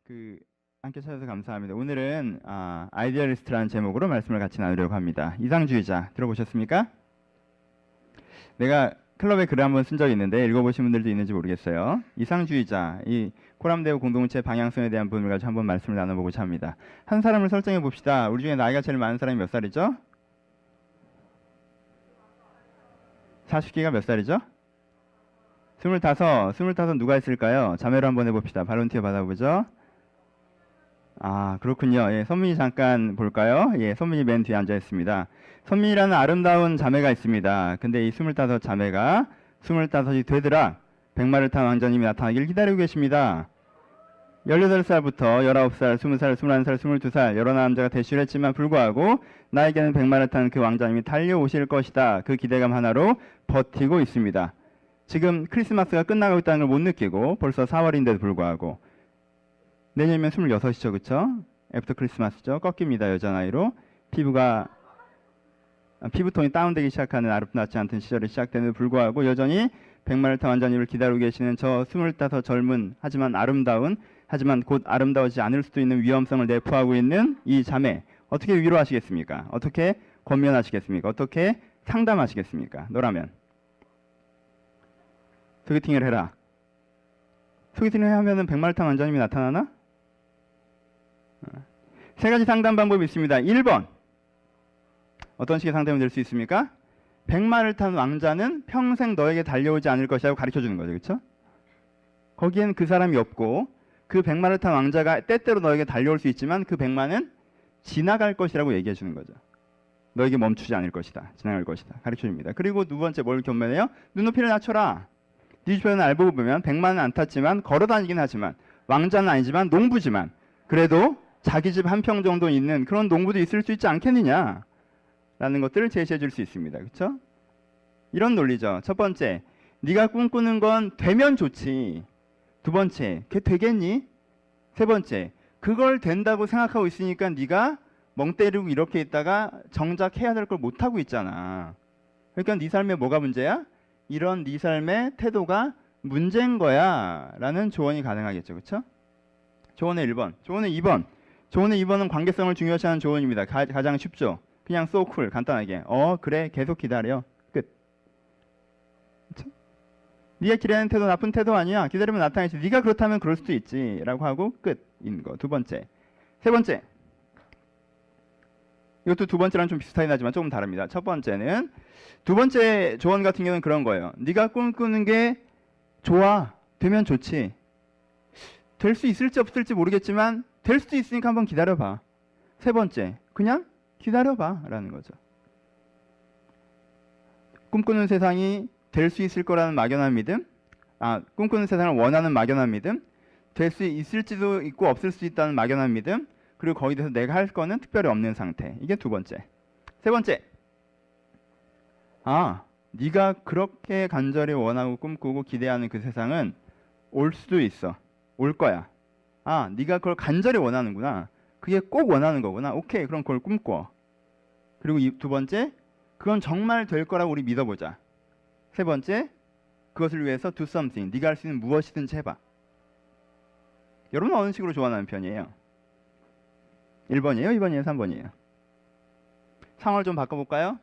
함께 찾아서 감사합니다. 오늘은 아이디어리스트라는 제목으로 말씀을 같이 나누려고 합니다. 이상주의자 들어보셨습니까? 내가 클럽에 글을 한번 쓴 적이 있는데 읽어보신 분들도 있는지 모르겠어요. 이상주의자, 이 코람데오 공동체 방향성에 대한 부분을 가지고 한번 말씀을 나눠보고자 합니다. 한 사람을 설정해 봅시다. 우리 중에 나이가 제일 많은 사람이 몇 살이죠? 40기가 몇 살이죠? 25 누가 있을까요? 자매로 한번 해봅시다. 발론티어 받아보죠. 그렇군요. 예, 선민이 잠깐 볼까요? 예, 선민이 맨 뒤에 앉아 있습니다. 선민이라는 아름다운 자매가 있습니다. 근데 이 25 자매가 25이 되더라 100마를 탄 왕자님이 나타나길 기다리고 계십니다. 18살부터 19살, 20살, 21살, 22살 여러 남자가 대시를 했지만 불구하고 나에게는 100마를 탄 그 왕자님이 달려오실 것이다. 그 기대감 하나로 버티고 있습니다. 지금 크리스마스가 끝나가고 있다는 걸 못 느끼고 벌써 4월인데도 불구하고 내년이면 26이죠. 그쵸? 애프터 크리스마스죠. 꺾입니다. 여자 나이로. 피부톤이 다운되기 시작하는 아름답지 않던 시절이 시작되는데도 불구하고 여전히 100마를 탄 왕자님을 기다리고 계시는 저 25 젊은 하지만 아름다운 하지만 곧 아름다워지지 않을 수도 있는 위험성을 내포하고 있는 이 자매 어떻게 위로하시겠습니까? 어떻게 권면하시겠습니까? 어떻게 상담하시겠습니까? 너라면 소개팅을 해라. 소개팅을 하면은 100마를 탄 왕자님이 나타나나? 세 가지 상담 방법이 있습니다. 1번 어떤 식의 상담이 될 수 있습니까? 100마를 탄 왕자는 평생 너에게 달려오지 않을 것이라고 가르쳐 주는 거죠. 그렇죠? 거기엔 그 사람이 없고 그 100마를 탄 왕자가 때때로 너에게 달려올 수 있지만 그 100마는 지나갈 것이라고 얘기해 주는 거죠. 너에게 멈추지 않을 것이다. 지나갈 것이다. 가르쳐 줍니다. 그리고 두 번째 뭘 견면해요? 눈높이를 낮춰라. 네 주변을 알고 보면 100마는 안 탔지만 걸어 다니긴 하지만 왕자는 아니지만 농부지만 그래도 자기 집 한 평 정도 있는 그런 농부도 있을 수 있지 않겠느냐 라는 것들을 제시해 줄 수 있습니다. 그렇죠? 이런 논리죠. 첫 번째, 네가 꿈꾸는 건 되면 좋지. 두 번째, 그게 되겠니? 세 번째, 그걸 된다고 생각하고 있으니까 네가 멍 때리고 이렇게 있다가 정작 해야 될 걸 못하고 있잖아. 그러니까 네 삶에 뭐가 문제야? 이런 네 삶의 태도가 문제인 거야 라는 조언이 가능하겠죠. 그렇죠? 조언의 1번, 조언의 2번. 조언의 2번은 관계성을 중요시하는 조언입니다. 가장 쉽죠. 그냥 so cool 간단하게 그래 계속 기다려 끝. 그쵸? 네가 기다리는 태도 나쁜 태도 아니야. 기다리면 나타나겠지. 네가 그렇다면 그럴 수도 있지 라고 하고 끝인 거. 두 번째. 세 번째, 이것도 두 번째랑 좀 비슷하긴 하지만 조금 다릅니다. 첫 번째는 두 번째 조언 같은 경우는 그런 거예요. 네가 꿈꾸는 게 좋아. 되면 좋지. 될 수 있을지 없을지 모르겠지만 될 수도 있으니까 한번 기다려봐. 세 번째, 그냥 기다려봐 라는 거죠. 꿈꾸는 세상이 될 수 있을 거라는 막연한 믿음, 꿈꾸는 세상을 원하는 막연한 믿음, 될 수 있을지도 있고 없을 수 있다는 막연한 믿음, 그리고 거기에 대해서 내가 할 거는 특별히 없는 상태. 이게 두 번째. 세 번째, 네가 그렇게 간절히 원하고 꿈꾸고 기대하는 그 세상은 올 수도 있어. 올 거야. 네가 그걸 간절히 원하는구나. 그게 꼭 원하는 거구나. 오케이, 그럼 그걸 꿈꿔. 그리고 두 번째, 그건 정말 될 거라고 우리 믿어보자. 세 번째, 그것을 위해서 do something. 네가 할 수 있는 무엇이든지 해봐. 여러분은 어느 식으로 조언하는 편이에요? 1번이에요? 2번이에요? 3번이에요? 상황을 좀 바꿔볼까요?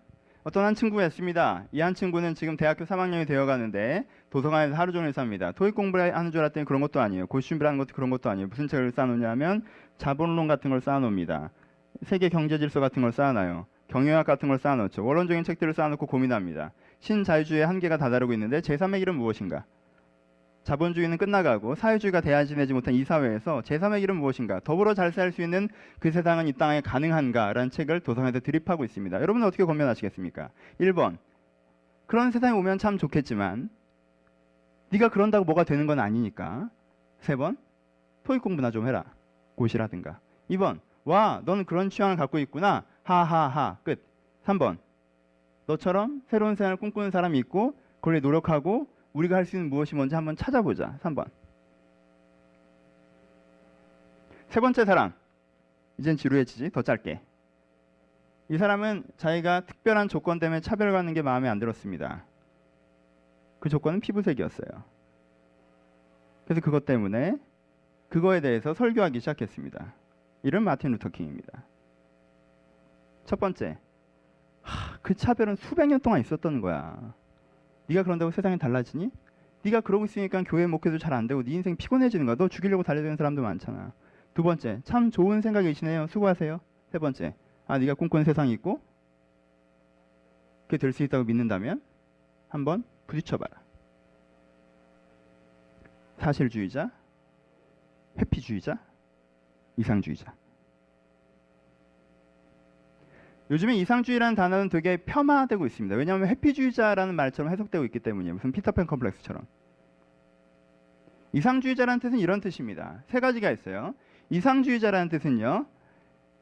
어떤 한 친구가 있습니다. 이 한 친구는 지금 대학교 3학년이 되어가는데 도서관에서 하루 종일 삽니다. 토익 공부를 하는 줄 알았더니 그런 것도 아니에요. 고시준비라는 것도 그런 것도 아니에요. 무슨 책을 쌓아놓냐면 자본론 같은 걸 쌓아놓습니다. 세계 경제 질서 같은 걸 쌓아놔요. 경영학 같은 걸 쌓아놓죠. 원론적인 책들을 쌓아놓고 고민합니다. 신자유주의의 한계가 다다르고 있는데 제3의 길은 무엇인가? 자본주의는 끝나가고 사회주의가 대안지내지 못한 이 사회에서 제3의 길은 무엇인가? 더불어 잘 살 수 있는 그 세상은 이 땅에 가능한가? 라는 책을 도서관에서 드립하고 있습니다. 여러분은 어떻게 권면하시겠습니까? 1번, 그런 세상이 오면 참 좋겠지만 네가 그런다고 뭐가 되는 건 아니니까. 3번, 토익 공부나 좀 해라. 고시라든가. 2번, 와, 넌 그런 취향을 갖고 있구나. 하하하. 끝. 3번, 너처럼 새로운 세상을 꿈꾸는 사람이 있고 그걸 노력하고 우리가 할 수 있는 무엇이 뭔지 한번 찾아보자. 3번. 세 번째 사람. 이젠 지루해지지. 더 짧게. 이 사람은 자기가 특별한 조건 때문에 차별받는 게 마음에 안 들었습니다. 그 조건은 피부색이었어요. 그래서 그것 때문에 그거에 대해서 설교하기 시작했습니다. 이름 마틴 루터 킹입니다. 첫 번째, 그 차별은 수백 년 동안 있었던 거야. 네가 그런다고 세상이 달라지니? 네가 그러고 있으니까 교회 목회도 잘 안 되고 네 인생 피곤해지는 거야. 너 죽이려고 달려드는 사람도 많잖아. 두 번째, 참 좋은 생각이시네요. 수고하세요. 세 번째, 네가 꿈꾸는 세상이 있고 그게 될 수 있다고 믿는다면 한번 부딪혀봐라. 사실주의자, 회피주의자, 이상주의자. 요즘에 이상주의라는 단어는 되게 폄하되고 있습니다. 왜냐하면 회피주의자라는 말처럼 해석되고 있기 때문이에요. 무슨 피터팬 컴플렉스처럼. 이상주의자라는 뜻은 이런 뜻입니다. 세 가지가 있어요. 이상주의자라는 뜻은요,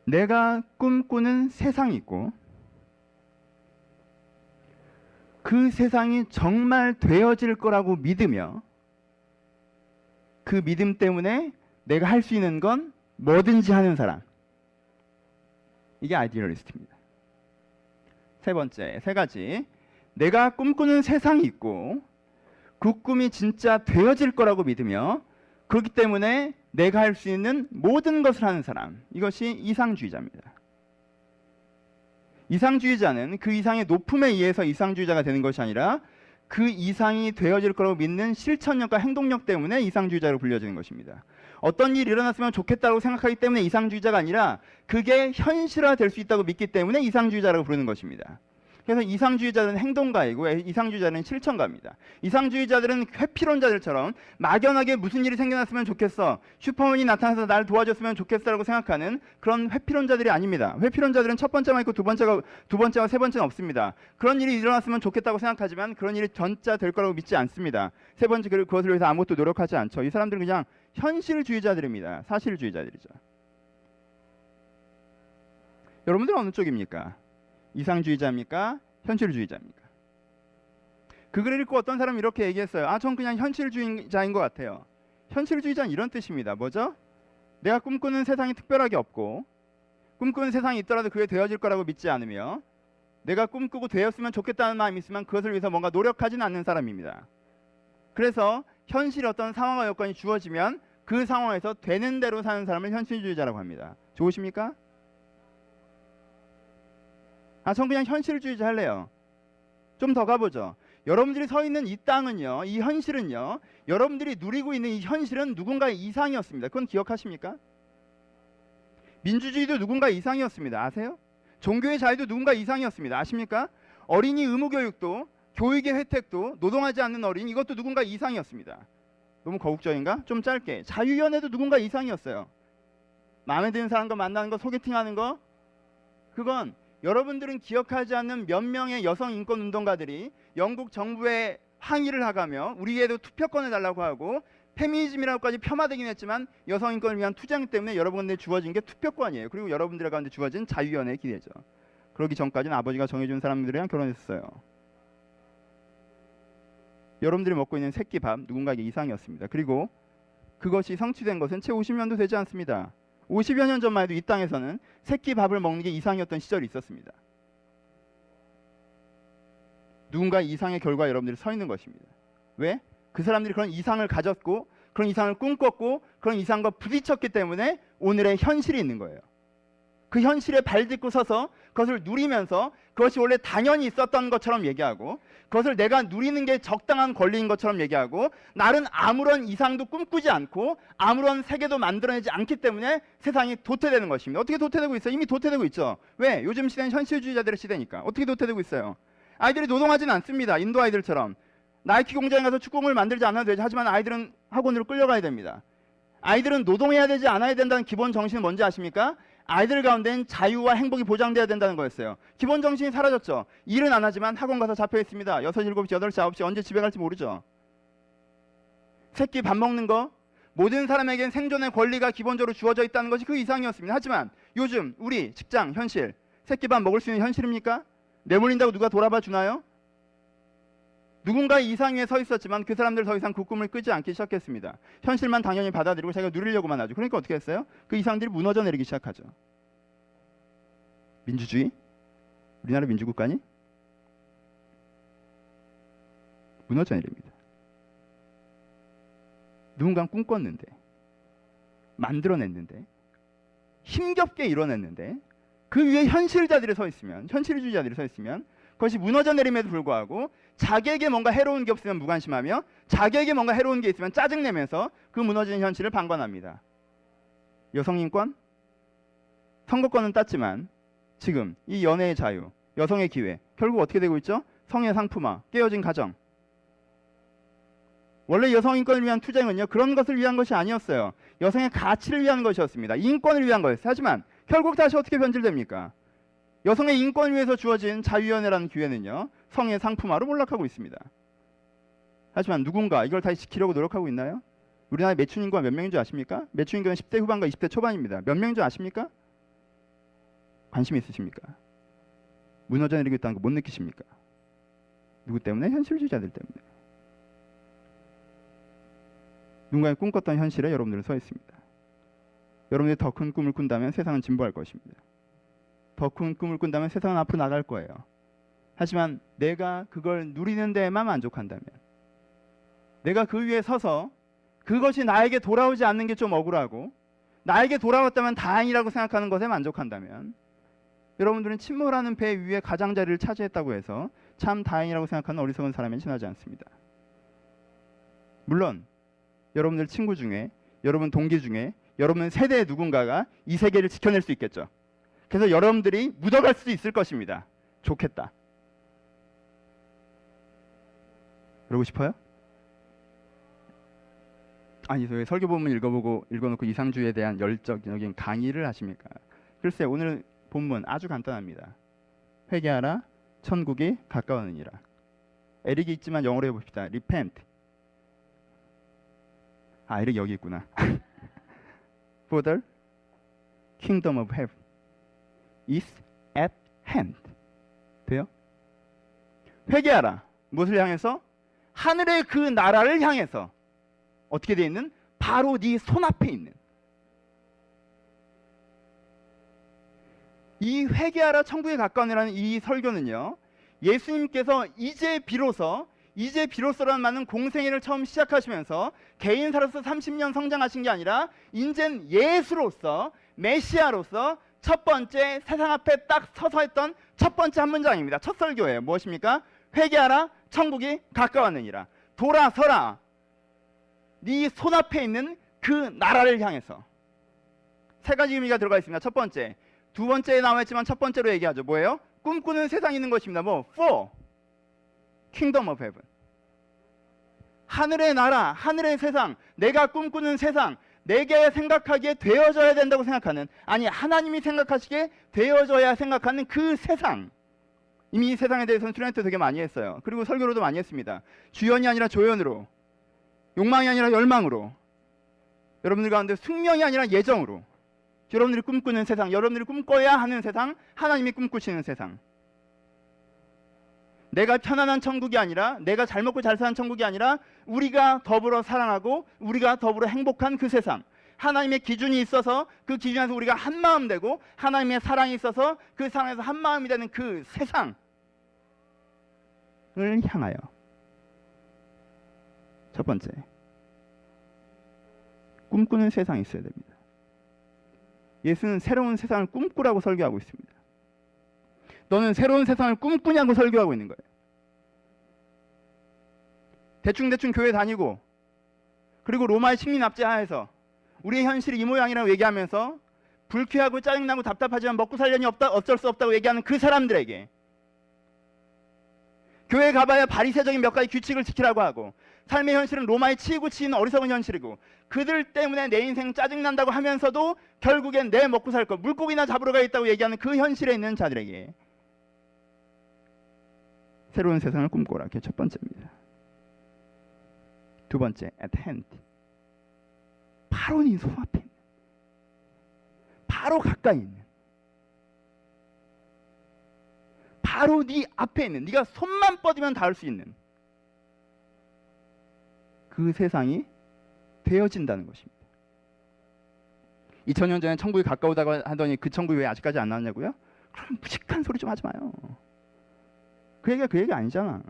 내가 꿈꾸는 세상이 있고 그 세상이 정말 되어질 거라고 믿으며 그 믿음 때문에 내가 할 수 있는 건 뭐든지 하는 사람. 이게 아이디얼리스트입니다. 세 번째, 세 가지. 내가 꿈꾸는 세상이 있고 그 꿈이 진짜 되어질 거라고 믿으며 그렇기 때문에 내가 할 수 있는 모든 것을 하는 사람. 이것이 이상주의자입니다. 이상주의자는 그 이상의 높음에 의해서 이상주의자가 되는 것이 아니라 그 이상이 되어질 거라고 믿는 실천력과 행동력 때문에 이상주의자로 불려지는 것입니다. 어떤 일이 일어났으면 좋겠다고 생각하기 때문에 이상주의자가 아니라 그게 현실화될 수 있다고 믿기 때문에 이상주의자라고 부르는 것입니다. 그래서 이상주의자들은 행동가이고 이상주의자는 실천가입니다. 이상주의자들은 회피론자들처럼 막연하게 무슨 일이 생겨났으면 좋겠어, 슈퍼맨이 나타나서 날 도와줬으면 좋겠어라고 생각하는 그런 회피론자들이 아닙니다. 회피론자들은 첫 번째만 있고 두 번째와 세 번째는 없습니다. 그런 일이 일어났으면 좋겠다고 생각하지만 그런 일이 전짜 될 거라고 믿지 않습니다. 세 번째, 그것을 위해서 아무것도 노력하지 않죠. 이 사람들은 그냥 현실주의자들입니다. 사실주의자들이죠. 여러분들은 어느 쪽입니까? 이상주의자입니까? 현실주의자입니까? 그 글을 읽고 어떤 사람이 이렇게 얘기했어요. 전 그냥 현실주의자인 것 같아요. 현실주의자는 이런 뜻입니다. 뭐죠? 내가 꿈꾸는 세상이 특별하게 없고 꿈꾸는 세상이 있더라도 그게 되어질 거라고 믿지 않으며 내가 꿈꾸고 되었으면 좋겠다는 마음이 있으면 그것을 위해서 뭔가 노력하지는 않는 사람입니다. 그래서 현실의 어떤 상황과 여건이 주어지면 그 상황에서 되는 대로 사는 사람을 현실주의자라고 합니다. 좋으십니까? 전 그냥 현실주의자 할래요. 좀 더 가보죠. 여러분들이 서 있는 이 땅은요, 이 현실은요, 여러분들이 누리고 있는 이 현실은 누군가의 이상이었습니다. 그건 기억하십니까? 민주주의도 누군가의 이상이었습니다. 아세요? 종교의 자유도 누군가의 이상이었습니다. 아십니까? 어린이 의무교육도, 교육의 혜택도, 노동하지 않는 어린, 이것도 누군가의 이상이었습니다. 너무 거국적인가? 좀 짧게. 자유연애도 누군가의 이상이었어요. 마음에 드는 사람과 만나는 거, 소개팅하는 거, 그건 여러분들은 기억하지 않는 몇 명의 여성 인권 운동가들이 영국 정부에 항의를 하가며 우리에도 투표권을 달라고 하고 페미니즘이라고까지 폄하되긴 했지만 여성 인권을 위한 투쟁 때문에 여러분들에 주어진 게 투표권이에요. 그리고 여러분들 가운데 주어진 자유연애의 기회죠. 그러기 전까지는 아버지가 정해준 사람들이랑 결혼했어요. 여러분들이 먹고 있는 새끼밥 누군가에게 이상이었습니다. 그리고 그것이 성취된 것은 채 50년도 되지 않습니다. 50여 년 전만 해도 이 땅에서는 새끼 밥을 먹는 게 이상이었던 시절이 있었습니다. 누군가 이상의 결과에 여러분들이 서 있는 것입니다. 왜? 그 사람들이 그런 이상을 가졌고 그런 이상을 꿈꿨고 그런 이상과 부딪혔기 때문에 오늘의 현실이 있는 거예요. 그 현실에 발 딛고 서서 그것을 누리면서 그것이 원래 당연히 있었던 것처럼 얘기하고 그것을 내가 누리는 게 적당한 권리인 것처럼 얘기하고 나는 아무런 이상도 꿈꾸지 않고 아무런 세계도 만들어내지 않기 때문에 세상이 도태되는 것입니다. 어떻게 도태되고 있어요? 이미 도태되고 있죠. 왜? 요즘 시대는 현실주의자들의 시대니까. 어떻게 도태되고 있어요? 아이들이 노동하지는 않습니다. 인도 아이들처럼. 나이키 공장에 가서 축구공을 만들지 않아도 되죠. 하지만 아이들은 학원으로 끌려가야 됩니다. 아이들은 노동해야 되지 않아야 된다는 기본 정신은 뭔지 아십니까? 아이들 가운데는 자유와 행복이 보장돼야 된다는 거였어요. 기본 정신이 사라졌죠. 일은 안 하지만 학원 가서 잡혀 있습니다. 6, 7시, 8시, 9시 언제 집에 갈지 모르죠. 새끼 밥 먹는 거, 모든 사람에겐 생존의 권리가 기본적으로 주어져 있다는 것이 그 이상이었습니다. 하지만 요즘 우리 직장, 현실, 새끼 밥 먹을 수 있는 현실입니까? 내몰린다고 누가 돌아봐 주나요? 누군가의 이상 위에 서 있었지만 그 사람들 더 이상 그 꿈을 끄지 않기 시작했습니다. 현실만 당연히 받아들이고 자기가 누리려고만 하죠. 그러니까 어떻게 했어요? 그 이상들이 무너져 내리기 시작하죠. 민주주의? 우리나라 민주국가니? 무너져 내립니다. 누군가는 꿈꿨는데 만들어냈는데, 힘겹게 이뤄냈는데, 그 위에 현실주의자들이 서 있으면 그것이 무너져 내림에도 불구하고 자기에게 뭔가 해로운 게 없으면 무관심하며 자기에게 뭔가 해로운 게 있으면 짜증내면서 그 무너지는 현실을 방관합니다. 여성인권? 선거권은 땄지만 지금 이 연애의 자유, 여성의 기회, 결국 어떻게 되고 있죠? 성의 상품화, 깨어진 가정. 원래 여성인권을 위한 투쟁은요, 그런 것을 위한 것이 아니었어요. 여성의 가치를 위한 것이었습니다. 인권을 위한 거였어요. 하지만 결국 다시 어떻게 변질됩니까? 여성의 인권을 위해서 주어진 자유연애라는 기회는요, 성의 상품화로 몰락하고 있습니다. 하지만 누군가 이걸 다시 지키려고 노력하고 있나요? 우리나라의 매춘 인구가 몇 명인 줄 아십니까? 매춘 인구는 10대 후반과 20대 초반입니다. 몇 명인 줄 아십니까? 관심 있으십니까? 무너져 내리고 있다는 거 못 느끼십니까? 누구 때문에? 현실주의자들 때문에. 누군가의 꿈꿨던 현실에 여러분들은 서 있습니다. 여러분들이 더 큰 꿈을 꾼다면 세상은 진보할 것입니다. 더 큰 꿈을 꾼다면 세상은 앞으로 나갈 거예요. 하지만 내가 그걸 누리는 데에만 만족한다면, 내가 그 위에 서서 그것이 나에게 돌아오지 않는 게 좀 억울하고 나에게 돌아왔다면 다행이라고 생각하는 것에 만족한다면, 여러분들은 침몰하는 배 위에 가장자리를 차지했다고 해서 참 다행이라고 생각하는 어리석은 사람에 지나지 않습니다. 물론 여러분들 친구 중에, 여러분 동기 중에, 여러분 세대의 누군가가 이 세계를 지켜낼 수 있겠죠. 그래서 여러분들이 묻어갈 수도 있을 것입니다. 좋겠다. 그러고 싶어요? 아니, 왜 설교 본문 읽어놓고 이상주의에 대한 열정적인 강의를 하십니까? 글쎄, 오늘 본문 아주 간단합니다. 회개하라, 천국이 가까우느니라. 에릭이 있지만 영어로 해봅시다. repent. 아, 에릭 여기 있구나. For the kingdom of heaven is at hand. 돼요? 회개하라. 무엇을 향해서? 하늘의 그 나라를 향해서. 어떻게 돼 있는? 바로 네 손앞에 있는. 이 회개하라 천국에 가까우니라는 이 설교는요, 예수님께서 이제 비로소라는 많은 공생애를 처음 시작하시면서 개인사로서 30년 성장하신 게 아니라 인젠 예수로서, 메시아로서 첫 번째 세상 앞에 딱 서서 했던 첫 번째 한 문장입니다. 첫 설교예요. 무엇입니까? 회개하라, 천국이 가까웠느니라. 돌아서라, 네 손앞에 있는 그 나라를 향해서. 세 가지 의미가 들어가 있습니다. 첫 번째, 두 번째에 나와있지만 첫 번째로 얘기하죠. 뭐예요? 꿈꾸는 세상이 있는 것입니다. 뭐? For Kingdom of Heaven. 하늘의 나라, 하늘의 세상, 내가 꿈꾸는 세상, 내게 생각하기에 되어져야 된다고 생각하는, 아니 하나님이 생각하시기에 되어져야 생각하는 그 세상. 이미 이 세상에 대해서는 트렌트 되게 많이 했어요. 그리고 설교로도 많이 했습니다. 주연이 아니라 조연으로, 욕망이 아니라 열망으로, 여러분들 가운데 숙명이 아니라 예정으로, 여러분들이 꿈꾸는 세상, 여러분들이 꿈꿔야 하는 세상, 하나님이 꿈꾸시는 세상. 내가 편안한 천국이 아니라, 내가 잘 먹고 잘 사는 천국이 아니라, 우리가 더불어 사랑하고 우리가 더불어 행복한 그 세상. 하나님의 기준이 있어서 그 기준에서 우리가 한 마음 되고, 하나님의 사랑이 있어서 그 사랑에서 한 마음이 되는 그 세상을 향하여. 첫 번째, 꿈꾸는 세상이 있어야 됩니다. 예수는 새로운 세상을 꿈꾸라고 설교하고 있습니다. 너는 새로운 세상을 꿈꾸냐고 설교하고 있는 거예요. 대충 교회 다니고, 그리고 로마의 식민 압제 하에서 우리의 현실이 이 모양이라고 얘기하면서 불쾌하고 짜증나고 답답하지만 먹고 살려니 어쩔 수 없다고 얘기하는 그 사람들에게, 교회 가봐야 바리새적인 몇 가지 규칙을 지키라고 하고, 삶의 현실은 로마에 치이고 치이는 어리석은 현실이고, 그들 때문에 내 인생 짜증난다고 하면서도 결국엔 내 먹고 살 것, 물고기나 잡으러 가겠다고 얘기하는 그 현실에 있는 자들에게 새로운 세상을 꿈꿔라. 그게 첫 번째입니다. 두 번째, at hand. 바로 네 손앞에 있는, 바로 가까이 있는, 바로 네 앞에 있는, 네가 손만 뻗으면 닿을 수 있는 그 세상이 되어진다는 것입니다. 2000년 전에 천국이 가까우다고 하더니 그 천국이 왜 아직까지 안 나왔냐고요? 그럼 무식한 소리 좀 하지 마요. 그 얘기가 그 얘기 아니잖아.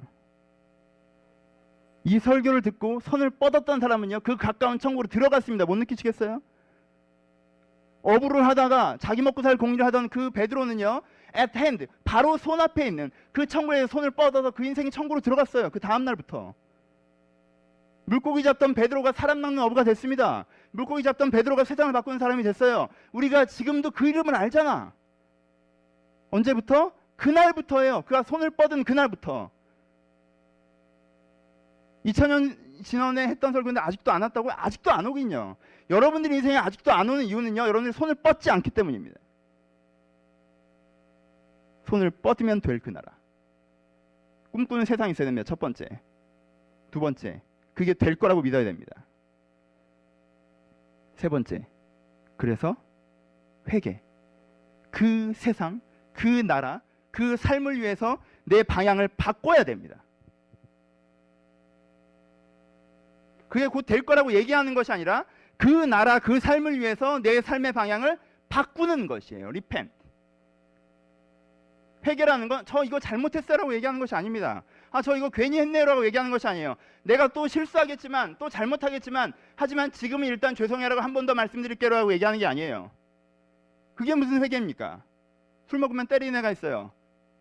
이 설교를 듣고 손을 뻗었던 사람은요, 그 가까운 천국으로 들어갔습니다. 못 느끼시겠어요? 어부를 하다가 자기 먹고 살 공리를 하던 그 베드로는요, at hand, 바로 손 앞에 있는 그 천국에서 손을 뻗어서 그 인생이 천국으로 들어갔어요. 그 다음 날부터. 물고기 잡던 베드로가 사람 낚는 어부가 됐습니다. 물고기 잡던 베드로가 세상을 바꾸는 사람이 됐어요. 우리가 지금도 그 이름을 알잖아. 언제부터? 그날부터예요. 그가 손을 뻗은 그날부터. 2000년 지난해 했던 설교인데 아직도 안 왔다고요? 아직도 안 오긴요. 여러분들 인생에 아직도 안 오는 이유는요, 여러분들이 손을 뻗지 않기 때문입니다. 손을 뻗으면 될 그 나라. 꿈꾸는 세상이 있어야 됩니다. 첫 번째. 두 번째, 그게 될 거라고 믿어야 됩니다. 세 번째, 그래서 회개. 그 세상, 그 나라, 그 삶을 위해서 내 방향을 바꿔야 됩니다. 그게 곧 될 거라고 얘기하는 것이 아니라 그 나라, 그 삶을 위해서 내 삶의 방향을 바꾸는 것이에요. 리펜트. 회개라는 건 저 이거 잘못했어라고 얘기하는 것이 아닙니다. 아, 저 이거 괜히 했네요라고 얘기하는 것이 아니에요. 내가 또 실수하겠지만, 또 잘못하겠지만, 하지만 지금은 일단 죄송해라고 한 번 더 말씀드릴게요라고 얘기하는 게 아니에요. 그게 무슨 회개입니까? 술 먹으면 때리는 애가 있어요.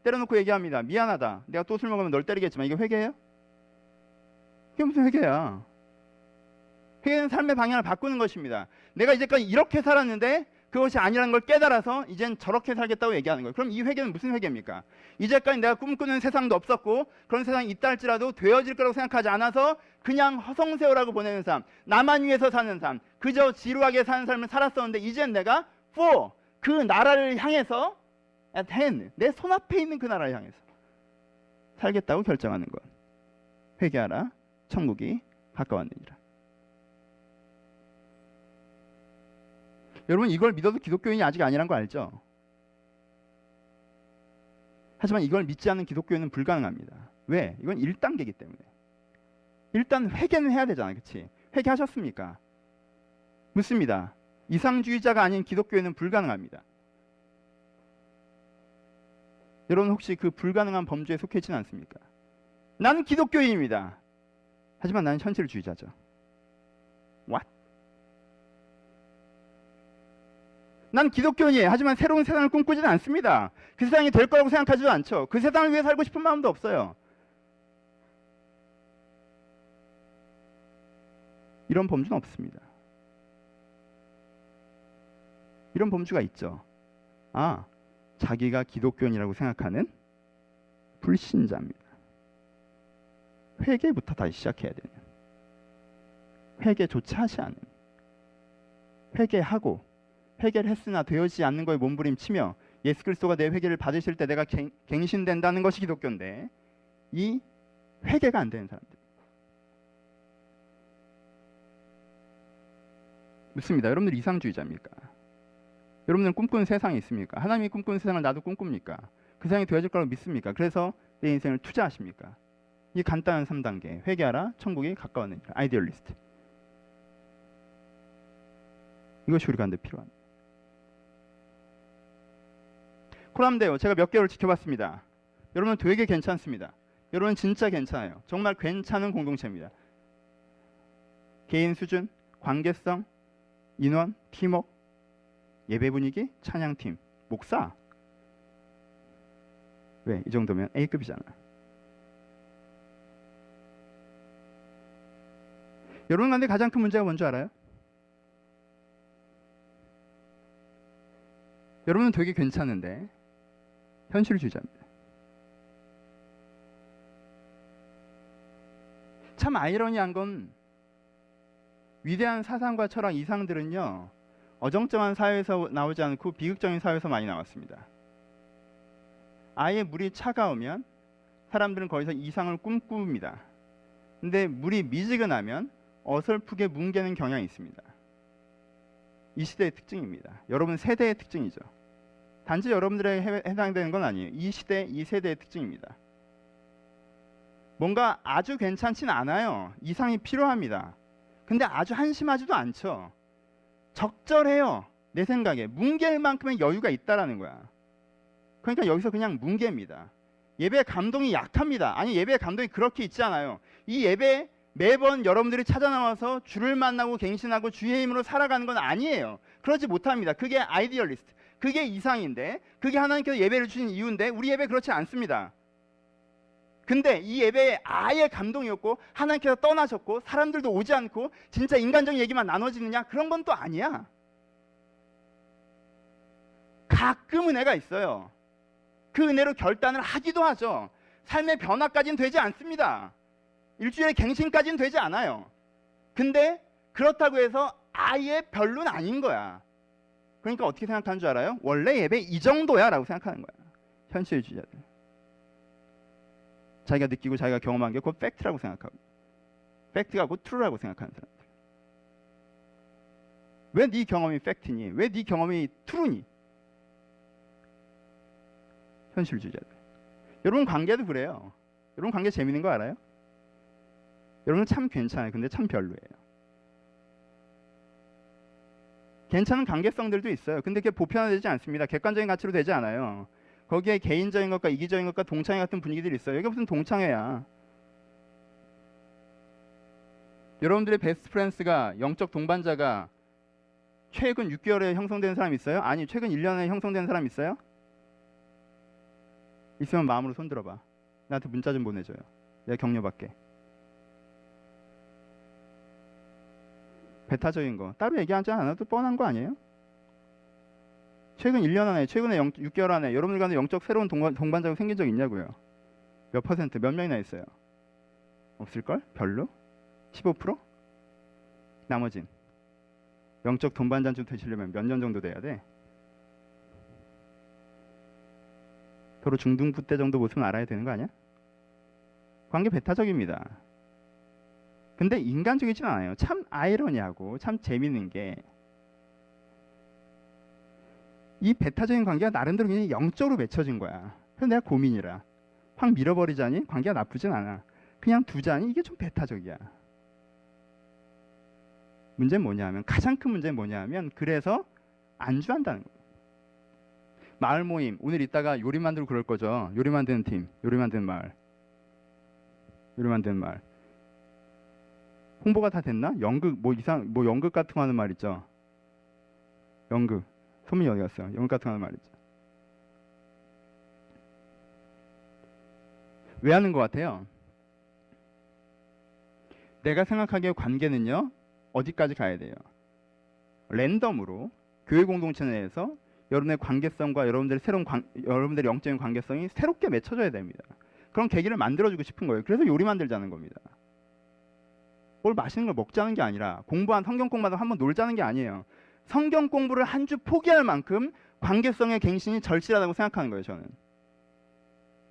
때려놓고 얘기합니다. 미안하다. 내가 또 술 먹으면 널 때리겠지만, 이게 회개예요? 이게 무슨 회개야? 회개는 삶의 방향을 바꾸는 것입니다. 내가 이제까지 이렇게 살았는데 그것이 아니라는 걸 깨달아서 이젠 저렇게 살겠다고 얘기하는 거예요. 그럼 이 회개는 무슨 회개입니까? 이제까지 내가 꿈꾸는 세상도 없었고 그런 세상이 있다 할지라도 되어질 거라고 생각하지 않아서 그냥 허송세월하고 보내는 삶, 나만 위해서 사는 삶, 그저 지루하게 사는 삶을 살았었는데 이젠 내가 for, 그 나라를 향해서 at hand, 내 손앞에 있는 그 나라를 향해서 살겠다고 결정하는 것. 회개하라, 천국이 가까웠느니라. 여러분, 이걸 믿어도 기독교인이 아직 아니란 거 알죠? 하지만 이걸 믿지 않는 기독교인은 불가능합니다. 왜? 이건 1단계이기 때문에. 일단 회개는 해야 되잖아요. 그치? 회개하셨습니까? 묻습니다. 이상주의자가 아닌 기독교인은 불가능합니다. 여러분, 혹시 그 불가능한 범주에 속해 있지는 않습니까? 나는 기독교인입니다. 하지만 나는 현실주의자죠. What? 난 기독교인이에요. 하지만 새로운 세상을 꿈꾸지는 않습니다. 그 세상이 될 거라고 생각하지도 않죠. 그 세상을 위해 살고 싶은 마음도 없어요. 이런 범주는 없습니다. 이런 범주가 있죠. 아, 자기가 기독교인이라고 생각하는 불신자입니다. 회개부터 다시 시작해야 되는, 회개조차 하지 않은, 회개하고 회개를 했으나 되어지지 않는 거에 몸부림치며 예수 그리스도가 내 회개를 받으실 때 내가 갱신된다는 것이 기독교인데 이 회개가 안 되는 사람들. 묻습니다. 여러분들 이상주의자입니까? 여러분들은 꿈꾸는 세상이 있습니까? 하나님이 꿈꾸는 세상을 나도 꿈꿉니까? 그 세상이 되어질 거라고 믿습니까? 그래서 내 인생을 투자하십니까? 이 간단한 3단계. 회개하라, 천국이 가까웠느니라. 아이디얼리스트. 이것이 우리 가운데 필요합니다. 코람데오, 제가 몇 개월 지켜봤습니다. 여러분은 되게 괜찮습니다. 여러분은 진짜 괜찮아요. 정말 괜찮은 공동체입니다. 개인 수준, 관계성, 인원, 팀워크, 예배 분위기, 찬양팀, 목사. 왜? 이 정도면 A급이잖아. 여러분 가운데 가장 큰 문제가 뭔지 알아요? 여러분은 되게 괜찮은데 현실주의자입니다. 참 아이러니한 건 위대한 사상과 철학 이상들은요, 어정쩡한 사회에서 나오지 않고 비극적인 사회에서 많이 나왔습니다. 아예 물이 차가우면 사람들은 거기서 이상을 꿈꿉니다. 근데 물이 미지근하면 어설프게 뭉개는 경향이 있습니다. 이 시대의 특징입니다. 여러분 세대의 특징이죠. 단지 여러분들에게 해당되는 건 아니에요. 이 시대, 이 세대의 특징입니다. 뭔가 아주 괜찮진 않아요. 이상이 필요합니다. 근데 아주 한심하지도 않죠. 적절해요. 내 생각에 뭉갤 만큼의 여유가 있다라는 거야. 그러니까 여기서 그냥 뭉갭니다. 예배 감동이 약합니다. 아니, 예배 감동이 그렇게 있지 않아요. 이 예배 매번 여러분들이 찾아 나와서 주를 만나고 갱신하고 주의 힘으로 살아가는 건 아니에요. 그러지 못합니다. 그게 아이디얼리스트, 그게 이상인데, 그게 하나님께서 예배를 주신 이유인데 우리 예배 그렇지 않습니다. 근데 이 예배에 아예 감동이 없고 하나님께서 떠나셨고 사람들도 오지 않고 진짜 인간적인 얘기만 나눠지느냐? 그런 건 또 아니야. 가끔 은혜가 있어요. 그 은혜로 결단을 하기도 하죠. 삶의 변화까지는 되지 않습니다. 일주일의 갱신까지는 되지 않아요. 근데 그렇다고 해서 아예 별로는 아닌 거야. 그러니까 어떻게 생각하는 줄 알아요? 원래 예배 이 정도야 라고 생각하는 거야. 현실주의자들. 자기가 느끼고 자기가 경험한 게 곧 팩트라고 생각하고, 팩트가 곧 트루라고 생각하는 사람들. 왜 네 경험이 팩트니? 왜 네 경험이 트루니? 현실주의자들. 여러분 관계도 그래요. 여러분 관계 재밌는 거 알아요? 여러분 참 괜찮아요. 근데 참 별로예요. 괜찮은 관계성들도 있어요. 근데 그게 보편화되지 않습니다. 객관적인 가치로 되지 않아요. 거기에 개인적인 것과 이기적인 것과 동창회 같은 분위기들이 있어요. 이게 무슨 동창회야. 여러분들의 베스트 프렌드가 영적 동반자가 최근 6개월에 형성된 사람 있어요? 아니 최근 1년에 형성된 사람 있어요? 있으면 마음으로 손들어봐. 나한테 문자 좀 보내줘요. 내가 격려받게. 배타적인 거 따로 얘기하지 않아도 뻔한 거 아니에요? 최근 1년 안에, 최근에 6개월 안에 여러분들 간에 영적 새로운 동반자가 생긴 적 있냐고요? 몇 퍼센트, 몇 명이나 있어요? 없을걸? 별로? 15%? 나머진 영적 동반자 좀 되시려면 몇 년 정도 돼야 돼? 서로 중등부대 정도 모습은 알아야 되는 거 아니야? 관계 배타적입니다. 근데 인간적이진 않아요. 참 아이러니하고 참 재밌는 게 이 배타적인 관계가 나름대로 그냥 영적으로 맺혀진 거야. 그래서 내가 고민이라 확 밀어버리자니 관계가 나쁘진 않아. 그냥 두자니 이게 좀 배타적이야. 문제는 뭐냐면, 가장 큰 문제는 뭐냐면, 그래서 안주한다는 거예요. 마을 모임, 오늘 이따가 요리 만들고 그럴 거죠. 요리 만드는 팀, 요리 만드는 마을, 요리 만드는 마을. 홍보가 다 됐나? 연극 뭐 연극 같은 거 하는 말 있죠. 연극. 소민이 어디 갔어요? 연극 같은 거 하는 말 있죠. 왜 하는 것 같아요? 내가 생각하기에 관계는요, 어디까지 가야 돼요? 랜덤으로 교회 공동체 내에서 여러분의 관계성과 여러분들의 영적인 관계성이 새롭게 맺혀져야 됩니다. 그런 계기를 만들어주고 싶은 거예요. 그래서 요리 만들자는 겁니다. 뭘 맛있는 걸 먹자는 게 아니라, 성경 공부하다 한번 놀자는 게 아니에요. 성경 공부를 한 주 포기할 만큼 관계성의 갱신이 절실하다고 생각하는 거예요. 저는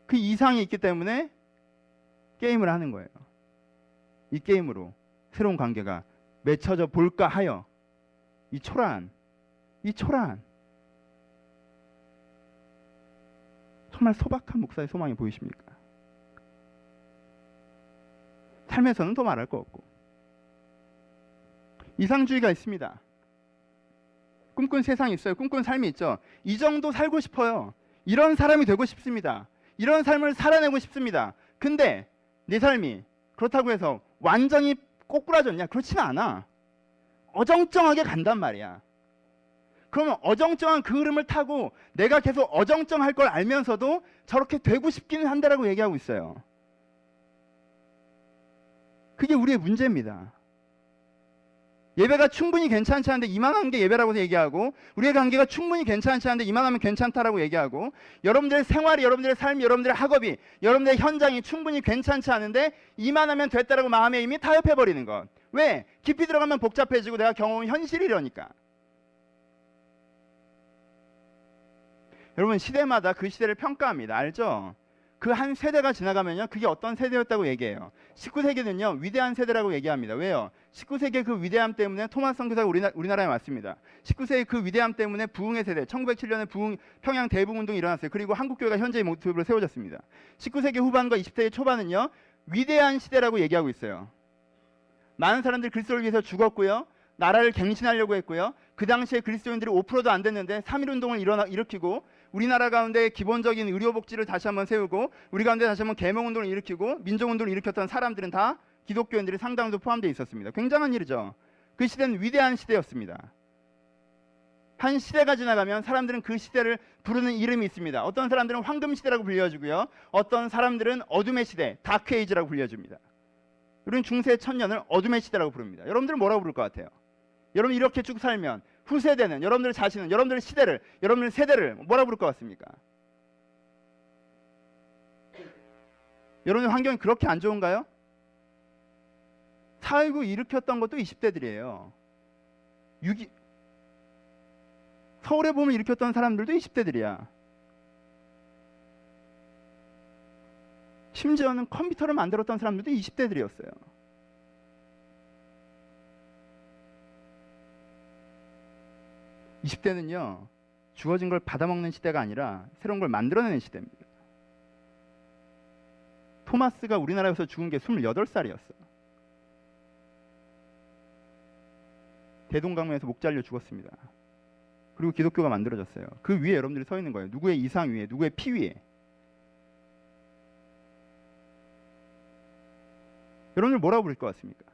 그 이상이 있기 때문에 게임을 하는 거예요. 이 게임으로 새로운 관계가 맺혀져 볼까 하여 이 초라한 정말 소박한 목사의 소망이 보이십니까? 삶에서는 더 말할 거 없고 이상주의가 있습니다. 꿈꾼 세상이 있어요. 꿈꾼 삶이 있죠. 이 정도 살고 싶어요. 이런 사람이 되고 싶습니다. 이런 삶을 살아내고 싶습니다. 근데 내 삶이 그렇다고 해서 완전히 꼬꾸라졌냐? 그렇지는 않아. 어정쩡하게 간단 말이야. 그러면 어정쩡한 그 흐름을 타고 내가 계속 어정쩡할 걸 알면서도 저렇게 되고 싶기는 한데라고 얘기하고 있어요. 그게 우리의 문제입니다. 예배가 충분히 괜찮지 않은데 이만한 게 예배라고 얘기하고, 우리의 관계가 충분히 괜찮지 않은데 이만하면 괜찮다라고 얘기하고, 여러분들의 생활이, 여러분들의 삶이, 여러분들의 학업이, 여러분들의 현장이 충분히 괜찮지 않은데 이만하면 됐다라고 마음에 이미 타협해버리는 것. 왜? 깊이 들어가면 복잡해지고 내가 경험은 현실이려니까. 여러분 시대마다 그 시대를 평가합니다. 알죠? 그 한 세대가 지나가면요, 그게 어떤 세대였다고 얘기해요. 19세기는요 위대한 세대라고 얘기합니다. 왜요? 19세기의 그 위대함 때문에 토마스 선교사가 우리나라에 왔습니다. 19세기 그 위대함 때문에 부흥의 세대, 1907년에 평양 대붕운동이 일어났어요. 그리고 한국교회가 현재의 모습으로 세워졌습니다. 19세기 후반과 20세기 초반은요 위대한 시대라고 얘기하고 있어요. 많은 사람들이 그리스도를 위해서 죽었고요, 나라를 갱신하려고 했고요, 그 당시에 그리스도인들이 5%도 안 됐는데 3.1운동을 일으키고, 우리나라 가운데 기본적인 의료복지를 다시 한번 세우고, 우리 가운데 다시 한번 계몽운동을 일으키고 민족운동을 일으켰던 사람들은 다 기독교인들이 상당수 포함되어 있었습니다. 굉장한 일이죠. 그 시대는 위대한 시대였습니다. 한 시대가 지나가면 사람들은 그 시대를 부르는 이름이 있습니다. 어떤 사람들은 황금 시대라고 불려주고요. 어떤 사람들은 어둠의 시대, 다크 에이지라고 불려줍니다. 우리는 중세 천년을 어둠의 시대라고 부릅니다. 여러분들은 뭐라고 부를 것 같아요? 여러분 이렇게 쭉 살면 후세대는 여러분들 자신은 여러분들의 시대를, 여러분들의 세대를 뭐라고 부를 것 같습니까? 여러분의 환경이 그렇게 안 좋은가요? 4.19 일으켰던 것도 20대들이에요. 서울의 봄을 일으켰던 사람들도 20대들이야. 심지어는 컴퓨터를 만들었던 사람들도 20대들이었어요. (20대는요) 주어진 걸 받아먹는 시대가 아니라 새로운 걸 만들어내는 시대입니다. 토마스가 우리나라에서 죽은 게 28살이었어. 대동강변에서 목 잘려 죽었습니다. 그리고 기독교가 만들어졌어요. 그 위에 여러분들이 서 있는 거예요. 누구의 이상 위에, 누구의 피 위에. 여러분들 뭐라고 부를 것 같습니까?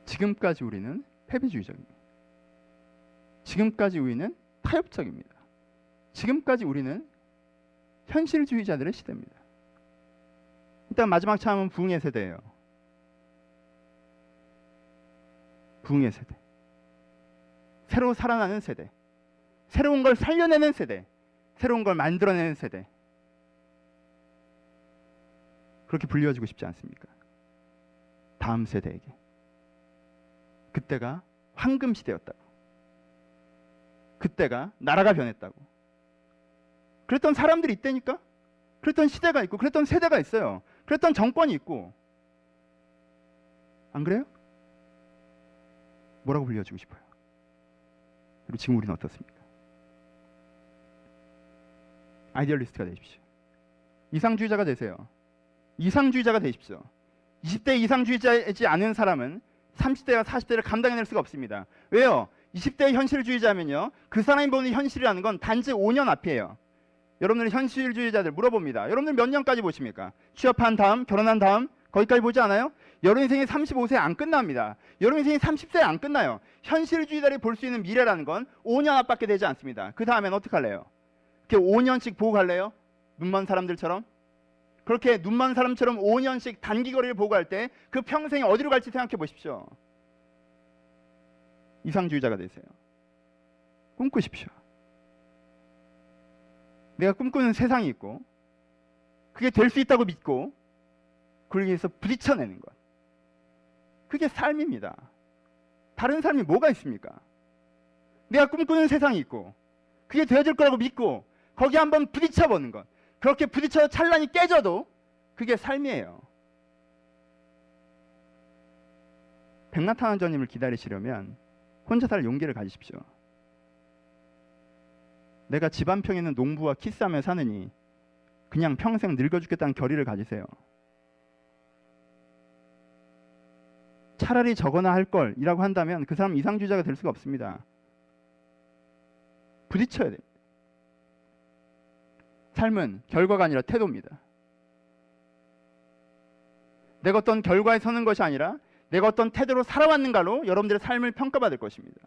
지금까지 우리는 패배주의적입니다. 지금까지 우리는 타협적입니다. 지금까지 우리는 현실주의자들의 시대입니다. 일단 마지막 차원은 부흥의 세대예요. 부흥의 세대. 새로 살아나는 세대. 새로운 걸 살려내는 세대. 새로운 걸 만들어내는 세대. 그렇게 불리워지고 싶지 않습니까? 다음 세대에게. 그때가 황금 시대였다고. 그때가 나라가 변했다고. 그랬던 사람들이 있다니까? 그랬던 시대가 있고, 그랬던 세대가 있어요. 그랬던 정권이 있고. 안 그래요? 뭐라고 불려주고 싶어요? 그리고 지금 우리는 어떻습니까? 아이디얼리스트가 되십시오. 이상주의자가 되세요. 이상주의자가 되십시오. 20대 이상주의자이지 않은 사람은 30대와 40대를 감당해낼 수가 없습니다. 왜요? 20대 현실주의자면요, 그 사람이 보는 현실이라는 건 단지 5년 앞이에요. 여러분들 현실주의자들 물어봅니다. 여러분들 몇 년까지 보십니까? 취업한 다음, 결혼한 다음, 거기까지 보지 않아요? 여러분 인생이 35세 안 끝납니다. 여러분 인생이 30세 안 끝나요. 현실주의자들이 볼 수 있는 미래라는 건 5년 앞밖에 되지 않습니다. 그 다음엔 어떻게 할래요? 이렇게 5년씩 보고 갈래요? 눈먼 사람들처럼? 그렇게 눈먼 사람처럼 5년씩 단기거리를 보고 갈 때 그 평생이 어디로 갈지 생각해 보십시오. 이상주의자가 되세요. 꿈꾸십시오. 내가 꿈꾸는 세상이 있고, 그게 될 수 있다고 믿고, 그러기 위해서 부딪혀내는 것. 그게 삶입니다. 다른 삶이 뭐가 있습니까? 내가 꿈꾸는 세상이 있고, 그게 되어질 거라고 믿고, 거기에 한번 부딪혀보는 것. 그렇게 부딪혀서 찬란히 깨져도 그게 삶이에요. 백나타난전님을 기다리시려면 혼자 살 용기를 가지십시오. 내가 집 한 평에 있는 농부와 키스하며 사느니 그냥 평생 늙어 죽겠다는 결의를 가지세요. 차라리 저거나 할 걸이라고 한다면 그 사람은 이상주의자가 될 수가 없습니다. 부딪혀야 돼요. 삶은 결과가 아니라 태도입니다. 내가 어떤 결과에 서는 것이 아니라 내가 어떤 태도로 살아왔는가로 여러분들의 삶을 평가받을 것입니다.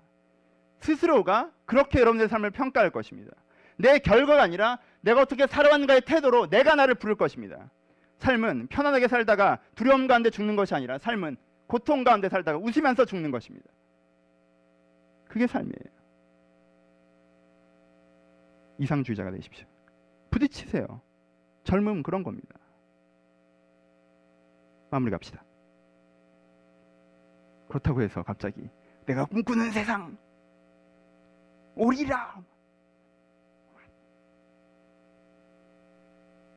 스스로가 그렇게 여러분들의 삶을 평가할 것입니다. 내 결과가 아니라 내가 어떻게 살아왔는가의 태도로 내가 나를 부를 것입니다. 삶은 편안하게 살다가 두려움 가운데 죽는 것이 아니라 삶은 고통 가운데 살다가 웃으면서 죽는 것입니다. 그게 삶이에요. 이상주의자가 되십시오. 부딪히세요. 젊음은 그런 겁니다. 마무리 갑시다. 그렇다고 해서 갑자기 내가 꿈꾸는 세상 오리라.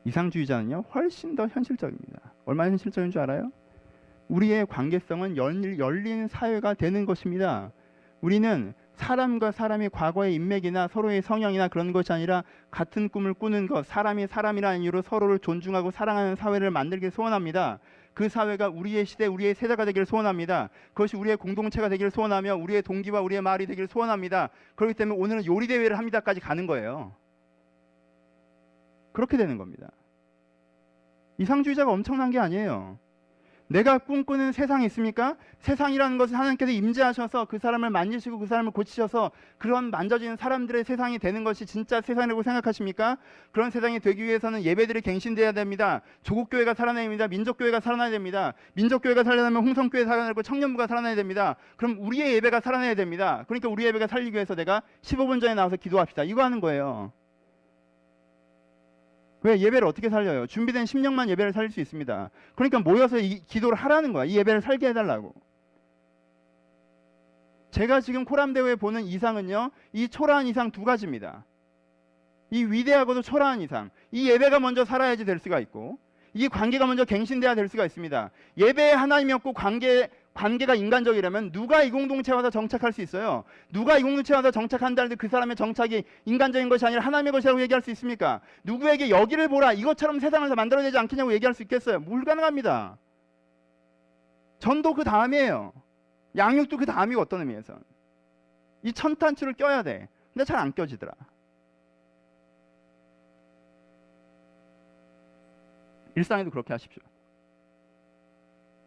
이상주의자는요 훨씬 더 현실적입니다. 얼마나 현실적인 줄 알아요? 우리의 관계성은 열린 사회가 되는 것입니다. 우리는 사람과 사람이 과거의 인맥이나 서로의 성향이나 그런 것이 아니라 같은 꿈을 꾸는 것, 사람이 사람이라는 이유로 서로를 존중하고 사랑하는 사회를 만들길 소원합니다. 그 사회가 우리의 시대, 우리의 세대가 되기를 소원합니다. 그것이 우리의 공동체가 되기를 소원하며 우리의 동기와 우리의 마을이 되기를 소원합니다. 그렇기 때문에 오늘은 요리대회를 합니다까지 가는 거예요. 그렇게 되는 겁니다. 이상주의자가 엄청난 게 아니에요. 내가 꿈꾸는 세상이 있습니까? 세상이라는 것은 하나님께서 임재하셔서 그 사람을 만지시고 그 사람을 고치셔서 그런 만져지는 사람들의 세상이 되는 것이 진짜 세상이라고 생각하십니까? 그런 세상이 되기 위해서는 예배들이 갱신돼야 됩니다. 조국교회가 살아나야 됩니다. 민족교회가 살아나야 됩니다. 민족교회가 살아나면 홍성교회 살아나고 청년부가 살아나야 됩니다. 그럼 우리의 예배가 살아나야 됩니다. 그러니까 우리 예배가 살리기 위해서 내가 15분 전에 나와서 기도합시다. 이거 하는 거예요. 왜? 예배를 어떻게 살려요? 준비된 심령만 예배를 살릴 수 있습니다. 그러니까 모여서 이 기도를 하라는 거야. 이 예배를 살게 해달라고. 제가 지금 코람대회에 보는 이상은요, 이 초라한 이상 두 가지입니다. 이 위대하고도 초라한 이상, 이 예배가 먼저 살아야지 될 수가 있고, 이 관계가 먼저 갱신돼야 될 수가 있습니다. 예배에 하나님이 없고 관계가 인간적이라면 누가 이 공동체에 와서 정착할 수 있어요? 누가 이 공동체에 와서 정착한다는데 그 사람의 정착이 인간적인 것이 아니라 하나님의 것이라고 얘기할 수 있습니까? 누구에게 여기를 보라, 이것처럼 세상을 만들어내지 않겠냐고 얘기할 수 있겠어요? 불가능합니다. 전도 그 다음이에요. 양육도 그 다음이고, 어떤 의미에서 이 천탄추를 껴야 돼. 근데 잘 안 껴지더라. 일상에도 그렇게 하십시오.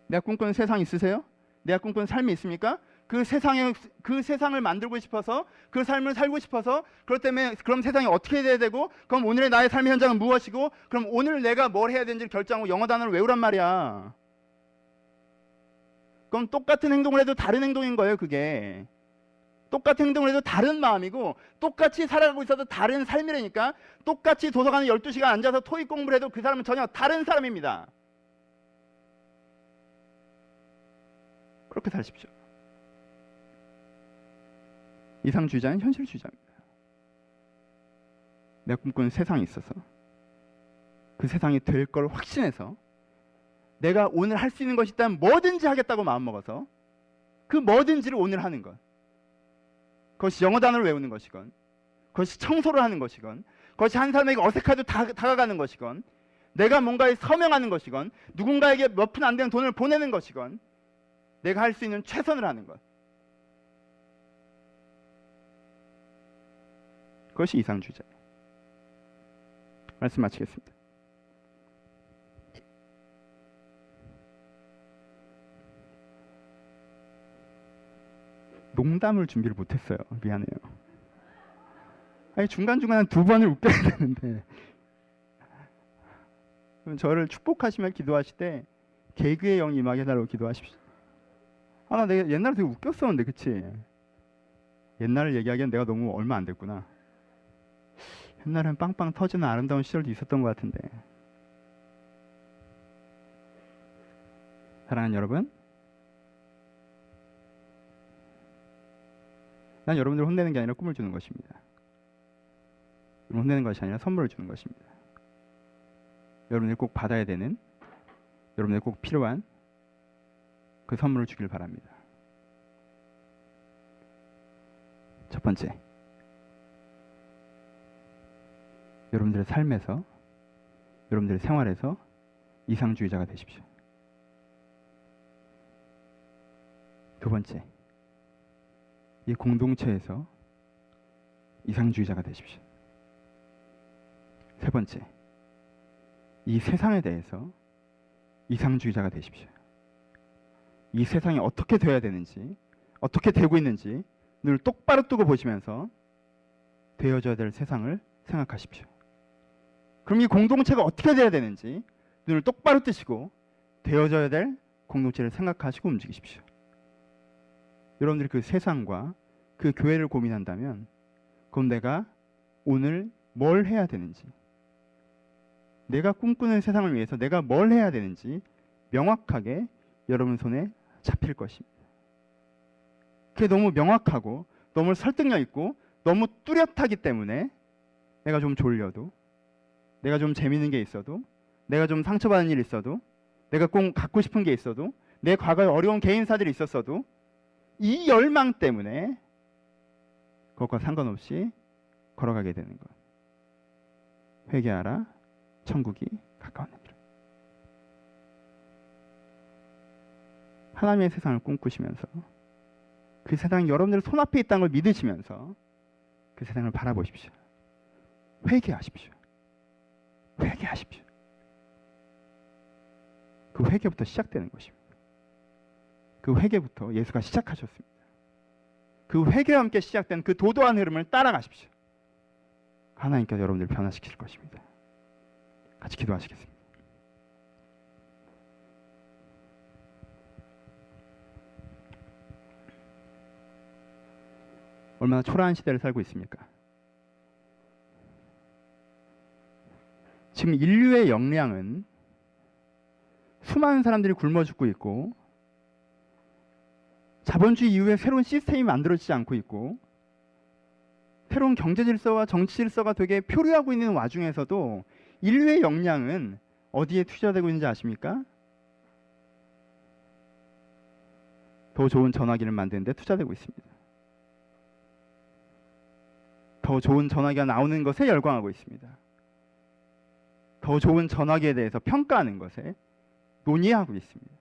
내가 꿈꾸는 세상 있으세요? 내가 꿈꾸는 삶이 있습니까? 그 세상을 만들고 싶어서, 그 삶을 살고 싶어서, 그렇기 때문에 그럼 세상이 어떻게 돼야 되고, 그럼 오늘의 나의 삶의 현장은 무엇이고, 그럼 오늘 내가 뭘 해야 되는지를 결정하고 영어 단어를 외우란 말이야. 그럼 똑같은 행동을 해도 다른 행동인 거예요. 그게 똑같은 행동을 해도 다른 마음이고, 똑같이 살아가고 있어도 다른 삶이라니까. 똑같이 도서관에 12시간 앉아서 토익 공부를 해도 그 사람은 전혀 다른 사람입니다. 그렇게 사십시오. 이상주의자는 현실주의자입니다. 내가 꿈꾸는 세상이 있어서 그 세상이 될 걸 확신해서 내가 오늘 할 수 있는 것이 있다면 뭐든지 하겠다고 마음먹어서 그 뭐든지를 오늘 하는 것, 그것이 영어 단어를 외우는 것이건, 그것이 청소를 하는 것이건, 그것이 한 사람에게 어색하도 다가가는 것이건, 내가 뭔가에 서명하는 것이건, 누군가에게 몇 푼 안 되는 돈을 보내는 것이건, 내가 할 수 있는 최선을 하는 것, 그것이 이상주의자예요. 말씀 마치겠습니다. 농담을 준비를 못했어요. 미안해요. 아니, 중간중간에 두 번을 웃겨야 되는데. 그럼 저를 축복하시며 기도하실 때 개그의 영이 임하게 해달라고 기도하십시오. 나 내가 옛날에 되게 웃겼었는데, 그치? 옛날을 얘기하기엔 내가 너무 얼마 안 됐구나. 옛날엔 빵빵 터지는 아름다운 시절도 있었던 것 같은데. 사랑하는 여러분, 난 여러분들을 혼내는 게 아니라 꿈을 주는 것입니다. 혼내는 것이 아니라 선물을 주는 것입니다. 여러분들이 꼭 받아야 되는, 여러분들이 꼭 필요한 그 선물을 주길 바랍니다. 첫 번째, 여러분들의 삶에서, 여러분들의 생활에서 이상주의자가 되십시오. 두 번째, 이 공동체에서 이상주의자가 되십시오. 세 번째, 이 세상에 대해서 이상주의자가 되십시오. 이 세상이 어떻게 되어야 되는지, 어떻게 되고 있는지 눈을 똑바로 뜨고 보시면서 되어져야 될 세상을 생각하십시오. 그럼 이 공동체가 어떻게 되어야 되는지 눈을 똑바로 뜨시고 되어져야 될 공동체를 생각하시고 움직이십시오. 여러분들이 그 세상과 그 교회를 고민한다면, 그럼 내가 오늘 뭘 해야 되는지, 내가 꿈꾸는 세상을 위해서 내가 뭘 해야 되는지 명확하게 여러분 손에 잡힐 것입니다. 그게 너무 명확하고 너무 설득력 있고 너무 뚜렷하기 때문에 내가 좀 졸려도, 내가 좀 재밌는 게 있어도, 내가 좀 상처받은 일이 있어도, 내가 꼭 갖고 싶은 게 있어도, 내 과거에 어려운 개인사들이 있었어도 이 열망 때문에 그것과 상관없이 걸어가게 되는 것. 회개하라, 천국이 가까웠느니라. 하나님의 세상을 꿈꾸시면서 그 세상이 여러분들 손앞에 있다는 걸 믿으시면서 그 세상을 바라보십시오. 회개하십시오. 회개하십시오. 그 회개부터 시작되는 것입니다. 그 회개부터 예수가 시작하셨습니다. 그 회개와 함께 시작된 그 도도한 흐름을 따라가십시오. 하나님께서 여러분들 변화시킬 것입니다. 같이 기도하시겠습니다. 얼마나 초라한 시대를 살고 있습니까? 지금 인류의 역량은 수많은 사람들이 굶어 죽고 있고 자본주의 이후에 새로운 시스템이 만들어지지 않고 있고 새로운 경제 질서와 정치 질서가 되게 표류하고 있는 와중에서도 인류의 역량은 어디에 투자되고 있는지 아십니까? 더 좋은 전화기를 만드는 데 투자되고 있습니다. 더 좋은 전화기가 나오는 것에 열광하고 있습니다. 더 좋은 전화기에 대해서 평가하는 것에 논의하고 있습니다.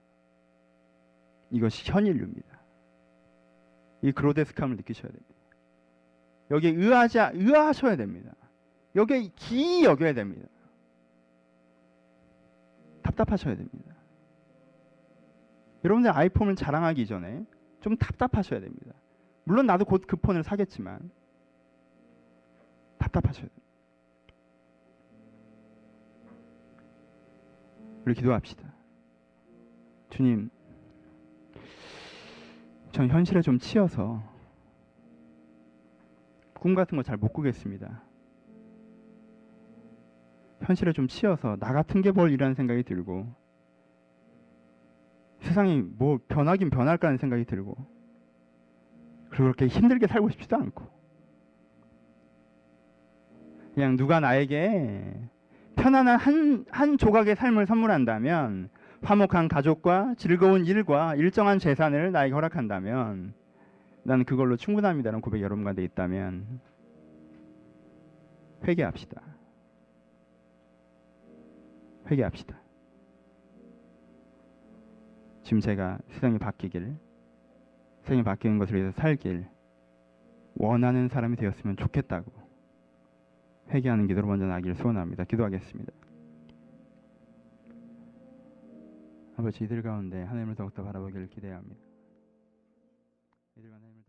이것이 현인류입니다. 이 그로데스크함을 느끼셔야 됩니다. 여기에 의아하셔야 됩니다. 여기에 기이 여겨야 됩니다. 답답하셔야 됩니다. 여러분들 아이폰을 자랑하기 전에 좀 답답하셔야 됩니다. 물론 나도 곧 그 폰을 사겠지만 답답하셔야 됩니다. 우리 기도합시다. 주님, 전 현실에 좀 치여서 꿈 같은 거 잘 못 꾸겠습니다. 현실에 좀 치여서 나 같은 게 뭘 이라는 생각이 들고 세상이 뭐 변하긴 변할까라는 생각이 들고 그리고 그렇게 힘들게 살고 싶지도 않고 그냥 누가 나에게 편안한 한 조각의 삶을 선물한다면 화목한 가족과 즐거운 일과 일정한 재산을 나에게 허락한다면 나는 그걸로 충분합니다라는 고백이 여러분 가운데 있다면 회개합시다. 회개합시다. 지금 제가 세상이 바뀌길, 세상이 바뀌는 것을 위해서 살길 원하는 사람이 되었으면 좋겠다고 회개하는 기도로 먼저 나기를 소원합니다. 기도하겠습니다. 아버지, 이들 가운데 하나님을 더욱더 바라보기를 기대합니다. 이들 가운데 하나님을